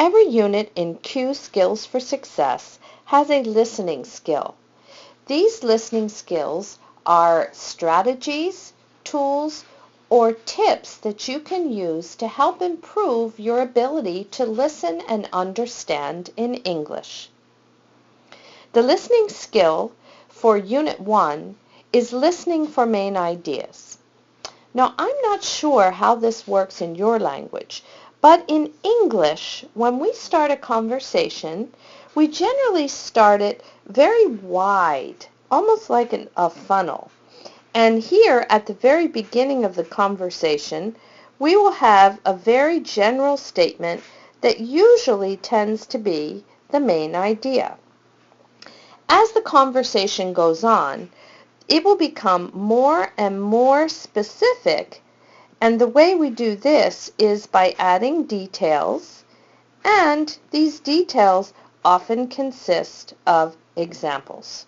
Every unit in Q Skills for Success has a listening skill. These listening skills are strategies, tools, or tips that you can use to help improve your ability to listen and understand in English. The listening skill for Unit 1 is listening for main ideas. Now, I'm not sure how this works in your language, but in English, when we start a conversation, we generally start it very wide, almost like a funnel. And here, at the very beginning of the conversation, we will have a very general statement that usually tends to be the main idea. As the conversation goes on, it will become more and more specific, and the way we do this is by adding details, and these details often consist of examples.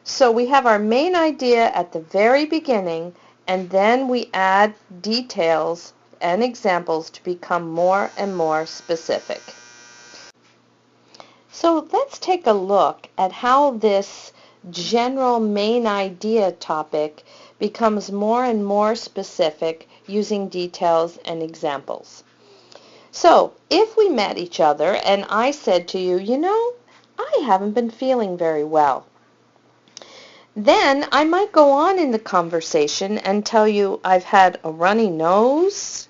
So we have our main idea at the very beginning, and then we add details and examples to become more and more specific. So let's take a look at how this general main idea topic becomes more and more specific using details and examples. So if we met each other and I said to you, I haven't been feeling very well, then I might go on in the conversation and tell you I've had a runny nose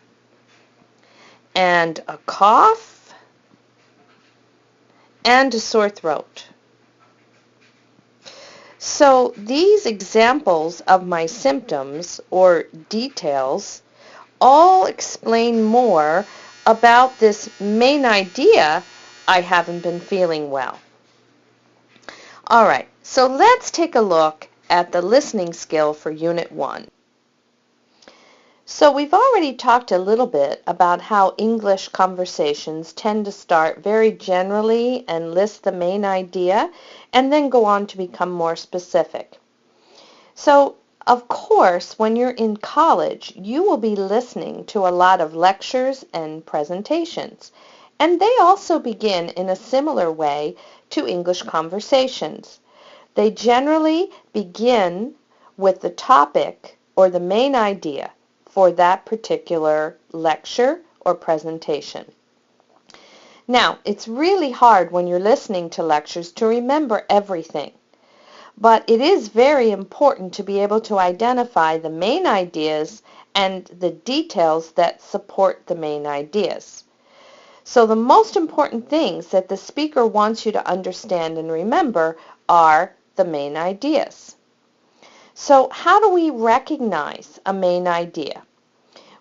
and a cough and a sore throat. So these examples of my symptoms or details all explain more about this main idea, I haven't been feeling well. All right, so let's take a look at the listening skill for Unit 1. So we've already talked a little bit about how English conversations tend to start very generally and list the main idea and then go on to become more specific. So, of course, when you're in college, you will be listening to a lot of lectures and presentations, and they also begin in a similar way to English conversations. They generally begin with the topic or the main idea for that particular lecture or presentation. Now, it's really hard when you're listening to lectures to remember everything, but it is very important to be able to identify the main ideas and the details that support the main ideas. So the most important things that the speaker wants you to understand and remember are the main ideas. So how do we recognize a main idea?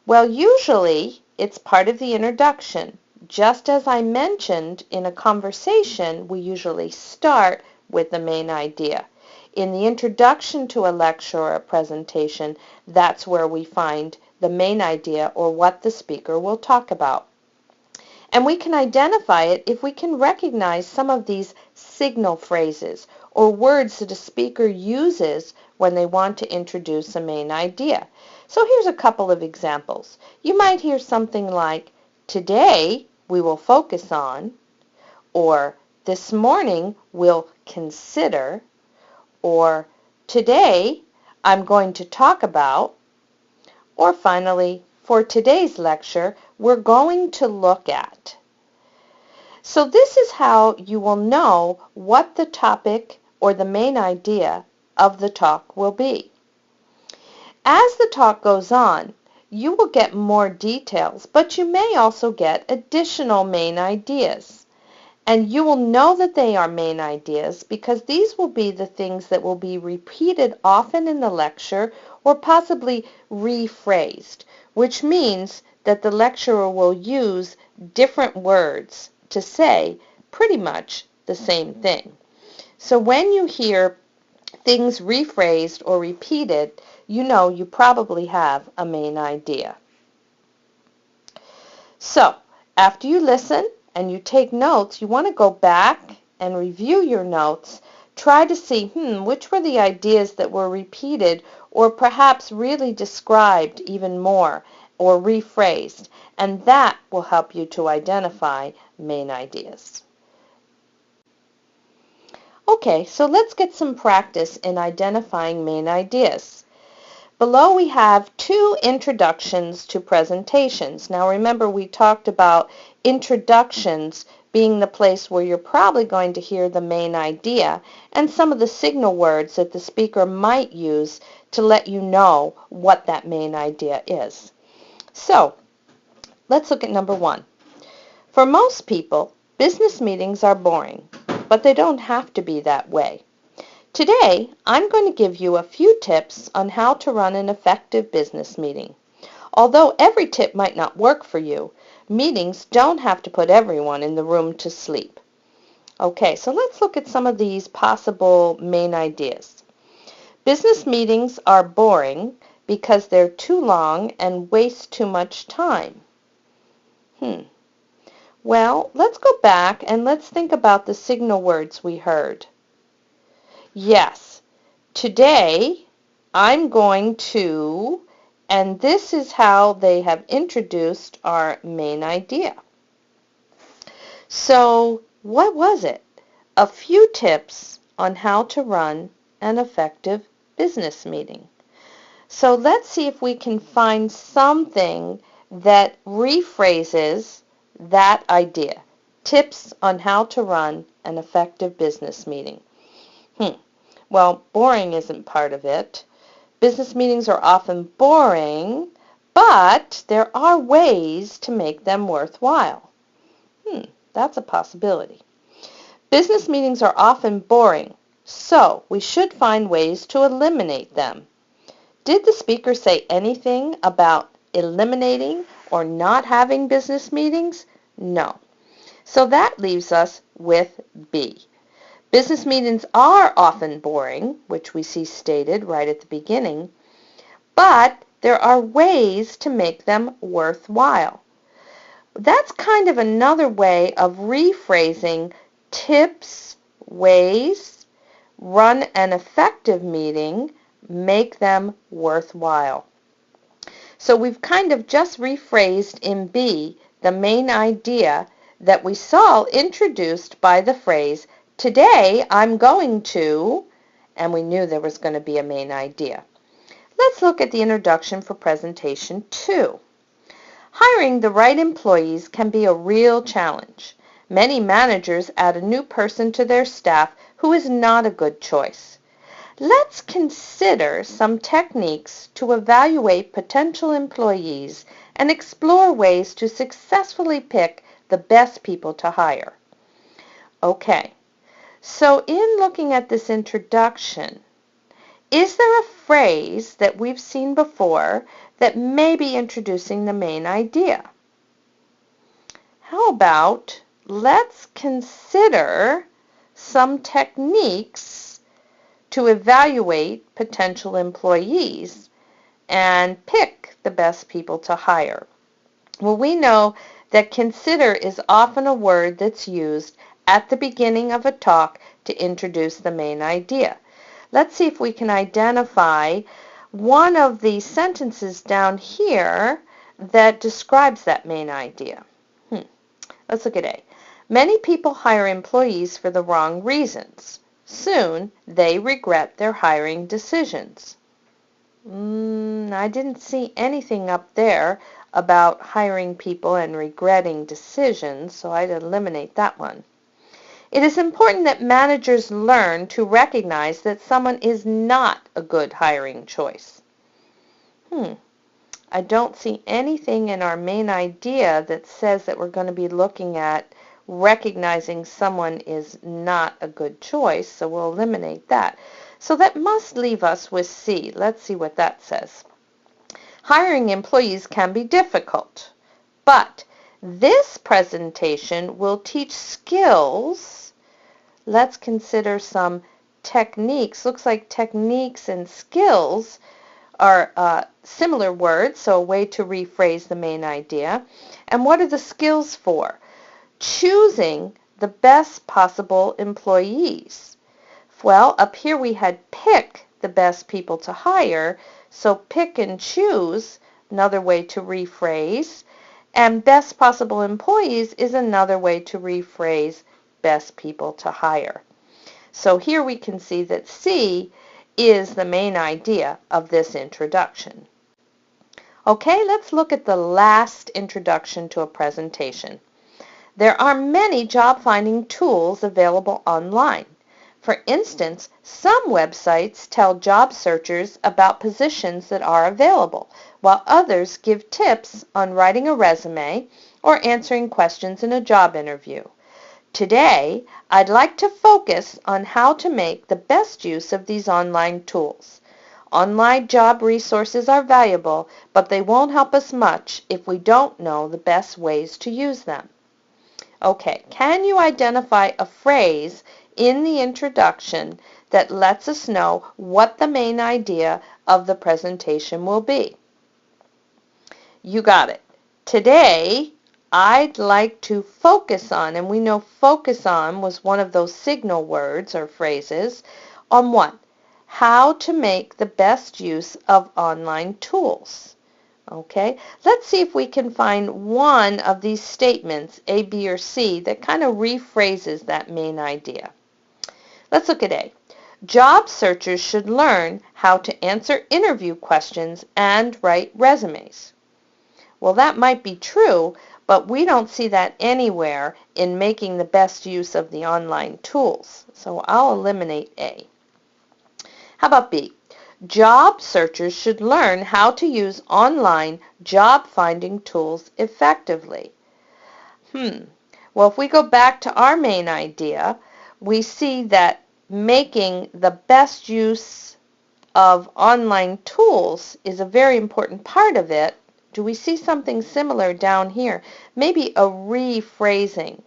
Well, usually it's part of the introduction. Just as I mentioned, in a conversation, we usually start with the main idea. In the introduction to a lecture or a presentation, that's where we find the main idea or what the speaker will talk about. And we can identify it if we can recognize some of these signal phrases or words that a speaker uses when they want to introduce a main idea. So here's a couple of examples. You might hear something like, "Today we will focus on," or "This morning we'll consider," or "Today I'm going to talk about," or finally, "For today's lecture we're going to look at." So this is how you will know what the topic or the main idea of the talk will be. As the talk goes on, you will get more details, but you may also get additional main ideas. And you will know that they are main ideas because these will be the things that will be repeated often in the lecture or possibly rephrased, which means that the lecturer will use different words to say pretty much the same thing. So when you hear things rephrased or repeated, you know you probably have a main idea. So, after you listen and you take notes, you want to go back and review your notes. Try to see, which were the ideas that were repeated or perhaps really described even more, or rephrased, and that will help you to identify main ideas. Okay, so let's get some practice in identifying main ideas. Below we have 2 introductions to presentations. Now remember, we talked about introductions being the place where you're probably going to hear the main idea and some of the signal words that the speaker might use to let you know what that main idea is. So let's look at number 1. For most people, business meetings are boring, but they don't have to be that way. Today, I'm going to give you a few tips on how to run an effective business meeting. Although every tip might not work for you, meetings don't have to put everyone in the room to sleep. Okay, so let's look at some of these possible main ideas. Business meetings are boring because they're too long and waste too much time. Well, let's go back and let's think about the signal words we heard. Yes, today I'm going to, and this is how they have introduced our main idea. So, what was it? A few tips on how to run an effective business meeting. So let's see if we can find something that rephrases that idea. Tips on how to run an effective business meeting. Well, boring isn't part of it. Business meetings are often boring, but there are ways to make them worthwhile. That's a possibility. Business meetings are often boring, so we should find ways to eliminate them. Did the speaker say anything about eliminating or not having business meetings? No. So that leaves us with B. Business meetings are often boring, which we see stated right at the beginning, but there are ways to make them worthwhile. That's kind of another way of rephrasing tips, ways, run an effective meeting, make them worthwhile. So we've kind of just rephrased in B the main idea that we saw introduced by the phrase, today I'm going to, and we knew there was going to be a main idea. Let's look at the introduction for presentation 2. Hiring the right employees can be a real challenge. Many managers add a new person to their staff who is not a good choice. Let's consider some techniques to evaluate potential employees and explore ways to successfully pick the best people to hire. Okay, so in looking at this introduction, is there a phrase that we've seen before that may be introducing the main idea? How about let's consider some techniques to evaluate potential employees and pick the best people to hire. Well, we know that consider is often a word that's used at the beginning of a talk to introduce the main idea. Let's see if we can identify one of the sentences down here that describes that main idea. Let's look at A. Many people hire employees for the wrong reasons. Soon, they regret their hiring decisions. I didn't see anything up there about hiring people and regretting decisions, so I'd eliminate that one. It is important that managers learn to recognize that someone is not a good hiring choice. I don't see anything in our main idea that says that we're going to be looking at recognizing someone is not a good choice, so we'll eliminate that. So that must leave us with C. Let's see what that says. Hiring employees can be difficult, but this presentation will teach skills. Let's consider some techniques. Looks like techniques and skills are similar words, so a way to rephrase the main idea. And what are the skills for? Choosing the best possible employees. Well, up here we had pick the best people to hire, so pick and choose another way to rephrase, and best possible employees is another way to rephrase best people to hire. So here we can see that C is the main idea of this introduction. Okay, let's look at the last introduction to a presentation. There are many job-finding tools available online. For instance, some websites tell job searchers about positions that are available, while others give tips on writing a resume or answering questions in a job interview. Today, I'd like to focus on how to make the best use of these online tools. Online job resources are valuable, but they won't help us much if we don't know the best ways to use them. Okay, can you identify a phrase in the introduction that lets us know what the main idea of the presentation will be? You got it. Today, I'd like to focus on, and we know focus on was one of those signal words or phrases, on what? How to make the best use of online tools. Okay, let's see if we can find one of these statements, A, B, or C, that kind of rephrases that main idea. Let's look at A. Job searchers should learn how to answer interview questions and write resumes. Well, that might be true, but we don't see that anywhere in making the best use of the online tools. So I'll eliminate A. How about B? Job searchers should learn how to use online job-finding tools effectively. Well, if we go back to our main idea, we see that making the best use of online tools is a very important part of it. Do we see something similar down here? Maybe a rephrasing.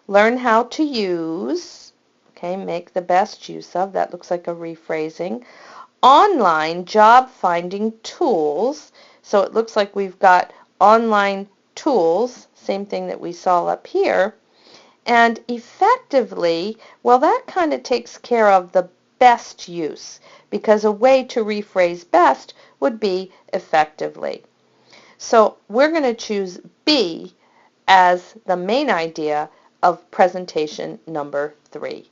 Learn how to use, okay, make the best use of, that looks like a rephrasing. Online job finding tools, so it looks like we've got online tools, same thing that we saw up here, and effectively, well, that kind of takes care of the best use, because a way to rephrase best would be effectively. So we're going to choose B as the main idea of presentation number 3.